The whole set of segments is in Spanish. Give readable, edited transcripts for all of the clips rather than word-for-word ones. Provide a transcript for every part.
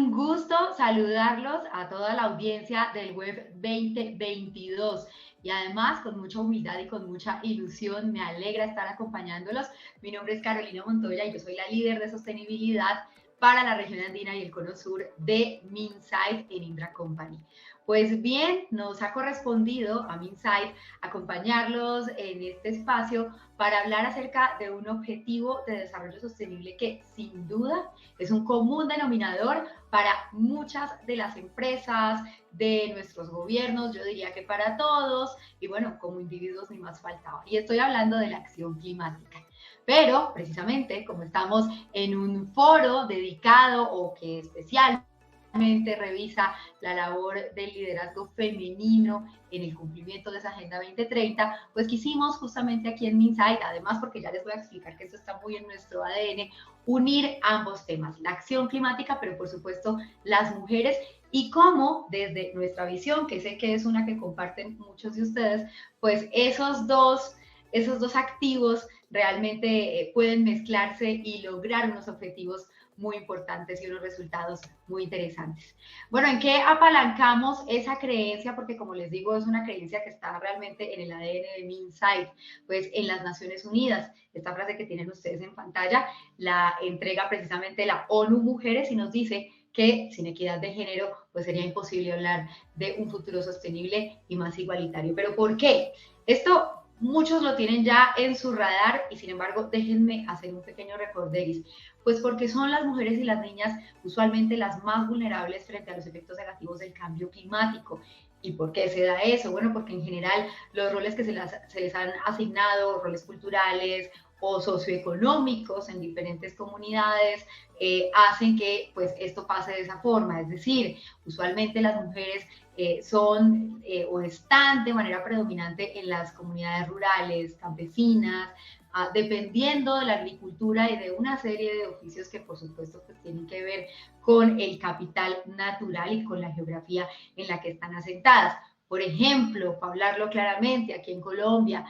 un gusto saludarlos a toda la audiencia del Web 2022 y además con mucha humildad y con mucha ilusión me alegra estar acompañándolos. Mi nombre es Carolina Montoya y yo soy la líder de sostenibilidad para la región andina y el cono sur de Minsait en Indra Company. Pues bien, nos ha correspondido a Minsait acompañarlos en este espacio para hablar acerca de un objetivo de desarrollo sostenible que sin duda es un común denominador para muchas de las empresas, de nuestros gobiernos, yo diría que para todos, y bueno, como individuos ni más faltaba. Y estoy hablando de la acción climática. Pero precisamente como estamos en un foro dedicado o que especialmente revisa la labor del liderazgo femenino en el cumplimiento de esa Agenda 2030, pues quisimos justamente aquí en Minsait, además porque ya les voy a explicar que esto está muy en nuestro ADN, unir ambos temas, la acción climática, pero por supuesto las mujeres y cómo desde nuestra visión, que sé que es una que comparten muchos de ustedes, pues esos dos activos realmente pueden mezclarse y lograr unos objetivos muy importantes y unos resultados muy interesantes. Bueno, ¿en qué apalancamos esa creencia? Porque como les digo, es una creencia que está realmente en el ADN de Minsait, pues en las Naciones Unidas. Esta frase que tienen ustedes en pantalla la entrega precisamente la ONU Mujeres y nos dice que sin equidad de género pues sería imposible hablar de un futuro sostenible y más igualitario. ¿Pero por qué? Esto muchos lo tienen ya en su radar y sin embargo déjenme hacer un pequeño recorderis. Pues porque son las mujeres y las niñas usualmente las más vulnerables frente a los efectos negativos del cambio climático. ¿Y por qué se da eso? Bueno, porque en general los roles que se les han asignado, roles culturales o socioeconómicos en diferentes comunidades, hacen que pues esto pase de esa forma. Es decir, usualmente las mujeres son o están de manera predominante en las comunidades rurales, campesinas, dependiendo de la agricultura y de una serie de oficios que por supuesto pues, tienen que ver con el capital natural y con la geografía en la que están asentadas. Por ejemplo, para hablarlo claramente, aquí en Colombia,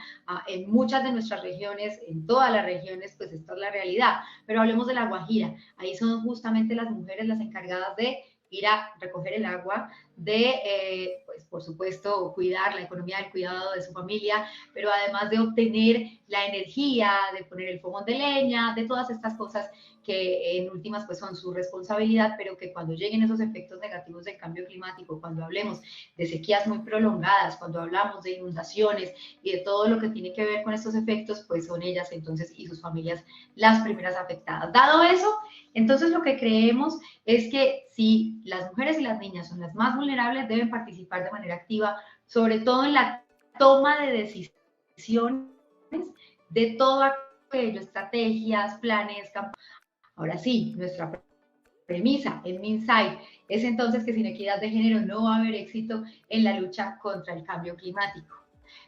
en muchas de nuestras regiones, en todas las regiones, pues esta es la realidad. Pero hablemos de La Guajira. Ahí son justamente las mujeres las encargadas de ir a recoger el agua, de, pues por supuesto, cuidar la economía del cuidado de su familia, pero además de obtener la energía, de poner el fogón de leña, de todas estas cosas que en últimas pues son su responsabilidad, pero que cuando lleguen esos efectos negativos del cambio climático, cuando hablemos de sequías muy prolongadas, cuando hablamos de inundaciones y de todo lo que tiene que ver con estos efectos, pues son ellas entonces y sus familias las primeras afectadas. Dado eso, entonces lo que creemos es que si las mujeres y las niñas son las más vulnerables, deben participar de manera activa, sobre todo en la toma de decisiones de todo aquello, estrategias, planes, campañas. Ahora sí, nuestra premisa en Minsait es entonces que sin equidad de género no va a haber éxito en la lucha contra el cambio climático.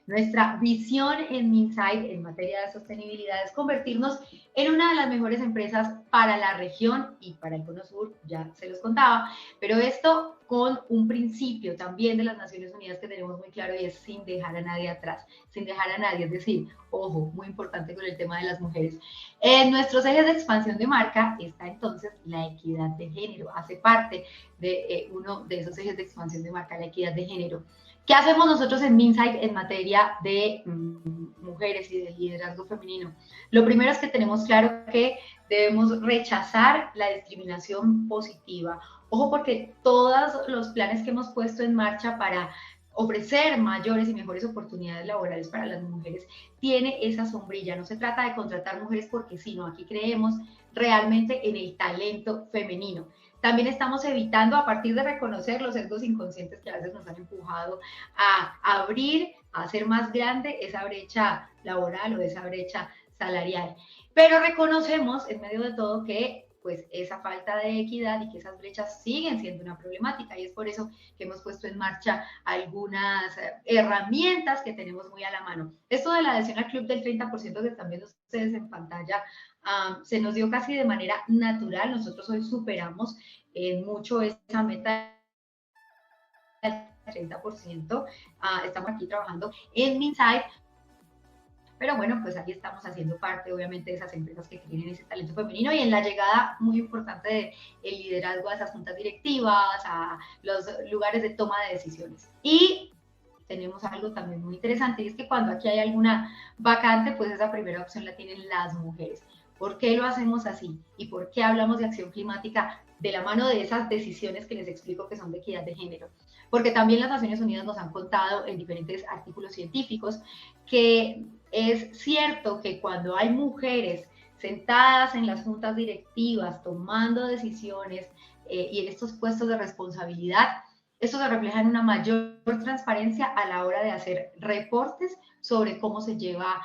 Nuestra visión en Minsait en materia de sostenibilidad es convertirnos en una de las mejores empresas para la región y para el cono sur, ya se los contaba, pero esto con un principio también de las Naciones Unidas que tenemos muy claro y es sin dejar a nadie atrás, sin dejar a nadie, es decir, ojo, muy importante con el tema de las mujeres. En nuestros ejes de expansión de marca está entonces la equidad de género, hace parte de uno de esos ejes de expansión de marca, la equidad de género. ¿Qué hacemos nosotros en Minsait en materia de mujeres y de liderazgo femenino? Lo primero es que tenemos claro que debemos rechazar la discriminación positiva. Ojo, porque todos los planes que hemos puesto en marcha para ofrecer mayores y mejores oportunidades laborales para las mujeres tiene esa sombrilla. No se trata de contratar mujeres porque sí, no, aquí creemos realmente en el talento femenino. También estamos evitando, a partir de reconocer los sesgos inconscientes que a veces nos han empujado a abrir, a hacer más grande esa brecha laboral o esa brecha salarial. Pero reconocemos en medio de todo que pues esa falta de equidad y que esas brechas siguen siendo una problemática y es por eso que hemos puesto en marcha algunas herramientas que tenemos muy a la mano. Esto de la adhesión al club del 30% que están viendo ustedes en pantalla se nos dio casi de manera natural. Nosotros hoy superamos mucho esa meta del 30%. Estamos aquí trabajando en Minsait pero bueno, pues ahí estamos haciendo parte obviamente de esas empresas que tienen ese talento femenino y en la llegada muy importante del liderazgo a esas juntas directivas, a los lugares de toma de decisiones. Y tenemos algo también muy interesante y es que cuando aquí hay alguna vacante, pues esa primera opción la tienen las mujeres. ¿Por qué lo hacemos así? ¿Y por qué hablamos de acción climática de la mano de esas decisiones que les explico que son de equidad de género? Porque también las Naciones Unidas nos han contado en diferentes artículos científicos que es cierto que cuando hay mujeres sentadas en las juntas directivas tomando decisiones y en estos puestos de responsabilidad, esto se refleja en una mayor transparencia a la hora de hacer reportes sobre cómo se lleva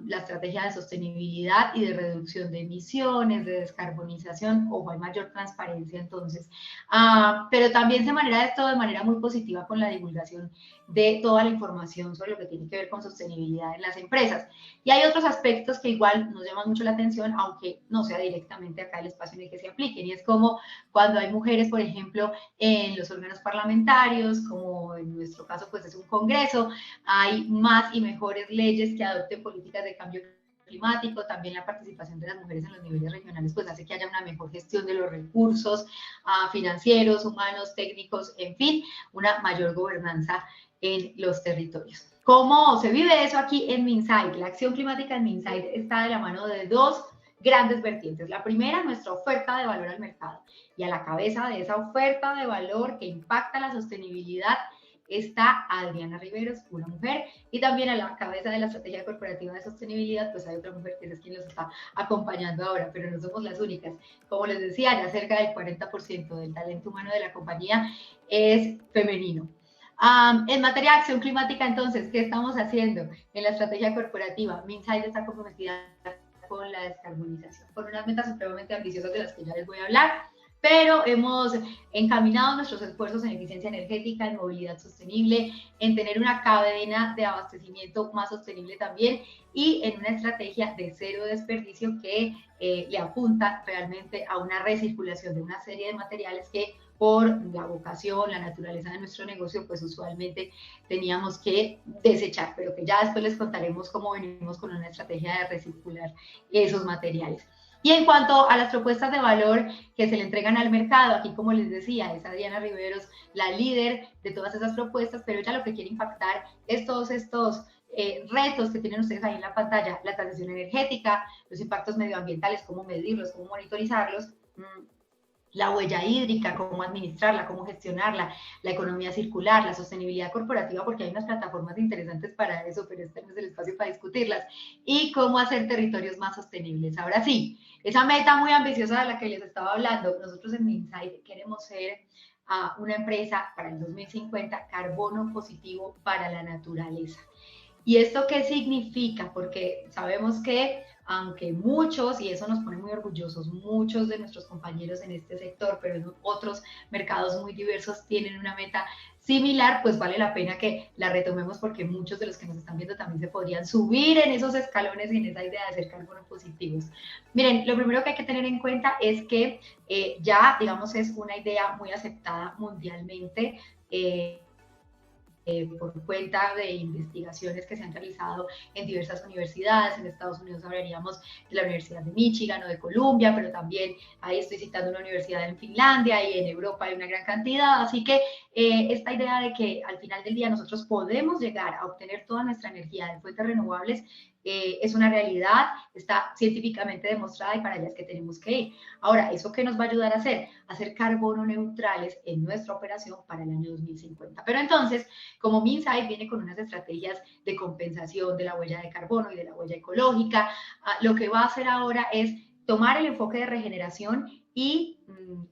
la estrategia de sostenibilidad y de reducción de emisiones, de descarbonización, ojo, hay mayor transparencia entonces. Pero también se maneja esto de manera muy positiva con la divulgación de toda la información sobre lo que tiene que ver con sostenibilidad en las empresas. Y hay otros aspectos que igual nos llaman mucho la atención, aunque no sea directamente acá el espacio en el que se apliquen, y es como cuando hay mujeres, por ejemplo, en los órganos parlamentarios, como en nuestro caso pues es un congreso, hay más y mejores leyes que adopten políticas de cambio climático, también la participación de las mujeres en los niveles regionales pues hace que haya una mejor gestión de los recursos financieros, humanos, técnicos, en fin, una mayor gobernanza en los territorios. ¿Cómo se vive eso aquí en Minsait? La acción climática en Minsait está de la mano de dos grandes vertientes. La primera, nuestra oferta de valor al mercado. Y a la cabeza de esa oferta de valor que impacta la sostenibilidad está Adriana Riveros, una mujer, y también a la cabeza de la estrategia corporativa de sostenibilidad, pues hay otra mujer que es quien los está acompañando ahora, pero no somos las únicas. Como les decía, ya cerca del 40% del talento humano de la compañía es femenino. En materia de acción climática, entonces, ¿qué estamos haciendo en la estrategia corporativa? Minsait está comprometida con la descarbonización, con unas metas supremamente ambiciosas de las que ya les voy a hablar, pero hemos encaminado nuestros esfuerzos en eficiencia energética, en movilidad sostenible, en tener una cadena de abastecimiento más sostenible también y en una estrategia de cero desperdicio que le apunta realmente a una recirculación de una serie de materiales que por la vocación, la naturaleza de nuestro negocio, pues usualmente teníamos que desechar, pero que ya después les contaremos cómo venimos con una estrategia de recircular esos materiales. Y en cuanto a las propuestas de valor que se le entregan al mercado, aquí como les decía, es Adriana Riveros la líder de todas esas propuestas, pero ella lo que quiere impactar es todos estos retos que tienen ustedes ahí en la pantalla, la transición energética, los impactos medioambientales, cómo medirlos, cómo monitorizarlos, la huella hídrica, cómo administrarla, cómo gestionarla, la economía circular, la sostenibilidad corporativa, porque hay unas plataformas interesantes para eso, pero este no es el espacio para discutirlas, y cómo hacer territorios más sostenibles. Ahora sí, esa meta muy ambiciosa de la que les estaba hablando, nosotros en Minsait queremos ser una empresa para el 2050 carbono positivo para la naturaleza. ¿Y esto qué significa? Porque sabemos que aunque muchos, y eso nos pone muy orgullosos, muchos de nuestros compañeros en este sector, pero en otros mercados muy diversos tienen una meta similar, pues vale la pena que la retomemos porque muchos de los que nos están viendo también se podrían subir en esos escalones y en esa idea de ser carbono positivos. Miren, lo primero que hay que tener en cuenta es que ya, digamos, es una idea muy aceptada mundialmente. Por cuenta de investigaciones que se han realizado en diversas universidades. En Estados Unidos hablaríamos de la Universidad de Michigan o de Columbia, pero también ahí estoy citando una universidad en Finlandia y en Europa hay una gran cantidad. Así que esta idea de que al final del día nosotros podemos llegar a obtener toda nuestra energía de fuentes renovables es una realidad, está científicamente demostrada y para allá es que tenemos que ir. Ahora, ¿eso qué nos va a ayudar a hacer? A ser carbono neutrales en nuestra operación para el año 2050. Pero entonces, como Minsait viene con unas estrategias de compensación de la huella de carbono y de la huella ecológica, lo que va a hacer ahora es tomar el enfoque de regeneración y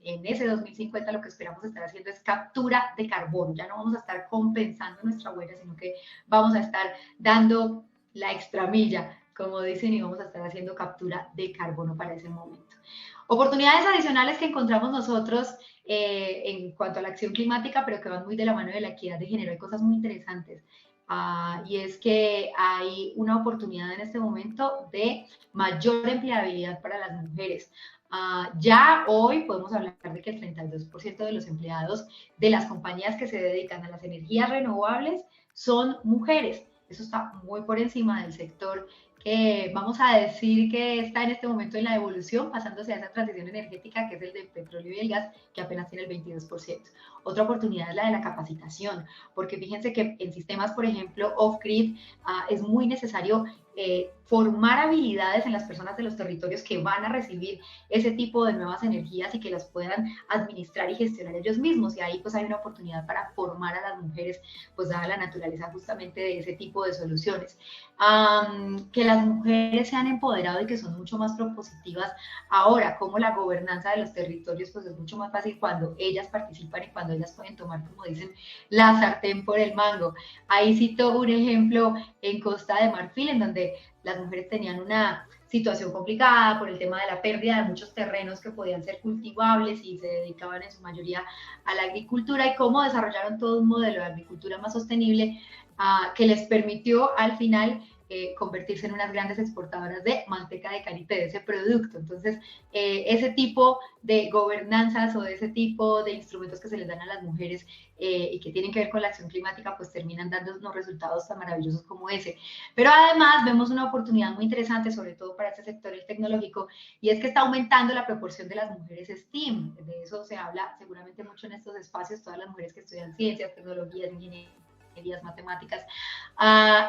en ese 2050 lo que esperamos estar haciendo es captura de carbono. Ya no vamos a estar compensando nuestra huella, sino que vamos a estar dando la extramilla, como dicen, y vamos a estar haciendo captura de carbono para ese momento. Oportunidades adicionales que encontramos nosotros en cuanto a la acción climática, pero que van muy de la mano de la equidad de género. Hay cosas muy interesantes. Y es que hay una oportunidad en este momento de mayor empleabilidad para las mujeres. Ya hoy podemos hablar de que el 32% de los empleados de las compañías que se dedican a las energías renovables son mujeres. Eso está muy por encima del sector que vamos a decir que está en este momento en la evolución, pasándose a esa transición energética que es el del petróleo y el gas, que apenas tiene el 22%. Otra oportunidad es la de la capacitación, porque fíjense que en sistemas, por ejemplo, off-grid, es muy necesario formar habilidades en las personas de los territorios que van a recibir ese tipo de nuevas energías y que las puedan administrar y gestionar ellos mismos. Y ahí pues hay una oportunidad para formar a las mujeres, pues dada la naturaleza justamente de ese tipo de soluciones. Que las mujeres se han empoderado y que son mucho más propositivas ahora, como la gobernanza de los territorios pues es mucho más fácil cuando ellas participan y cuando ellas pueden tomar, como dicen, la sartén por el mango. Ahí cito un ejemplo en Costa de Marfil, en donde las mujeres tenían una situación complicada por el tema de la pérdida de muchos terrenos que podían ser cultivables y se dedicaban en su mayoría a la agricultura, y cómo desarrollaron todo un modelo de agricultura más sostenible que les permitió al final convertirse en unas grandes exportadoras de manteca de karité, de ese producto. Entonces, ese tipo de gobernanzas o de ese tipo de instrumentos que se les dan a las mujeres y que tienen que ver con la acción climática, pues terminan dando unos resultados tan maravillosos como ese. Pero además vemos una oportunidad muy interesante, sobre todo para este sector el tecnológico, y es que está aumentando la proporción de las mujeres STEAM. De eso se habla seguramente mucho en estos espacios, todas las mujeres que estudian ciencias, tecnologías, ingeniería, matemáticas.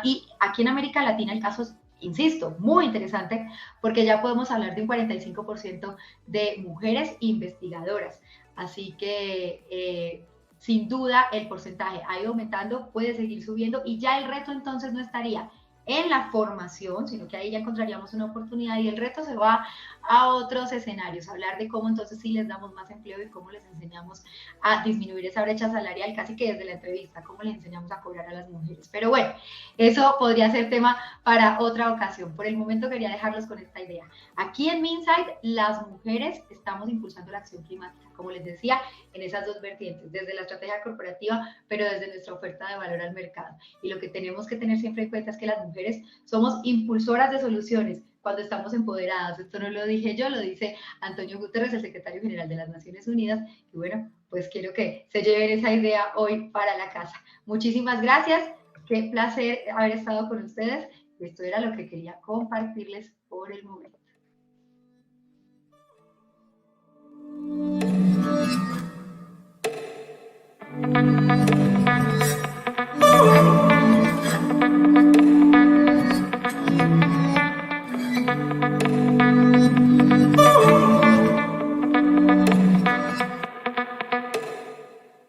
Y aquí en América Latina el caso es, insisto, muy interesante, porque ya podemos hablar de un 45% de mujeres investigadoras. Así que sin duda el porcentaje ha ido aumentando, puede seguir subiendo, y ya el reto entonces no estaría en la formación, sino que ahí ya encontraríamos una oportunidad, y el reto se va a otros escenarios, hablar de cómo entonces sí les damos más empleo y cómo les enseñamos a disminuir esa brecha salarial, casi que desde la entrevista, cómo les enseñamos a cobrar a las mujeres. Pero bueno, eso podría ser tema para otra ocasión. Por el momento quería dejarlos con esta idea. Aquí en Minsight, las mujeres estamos impulsando la acción climática, como les decía, en esas dos vertientes, desde la estrategia corporativa, pero desde nuestra oferta de valor al mercado. Y lo que tenemos que tener siempre en cuenta es que las mujeres somos impulsoras de soluciones cuando estamos empoderadas. Esto no lo dije yo, lo dice Antonio Guterres, el secretario general de las Naciones Unidas. Y bueno, pues quiero que se lleven esa idea hoy para la casa. Muchísimas gracias. Qué placer haber estado con ustedes. Esto era lo que quería compartirles por el momento.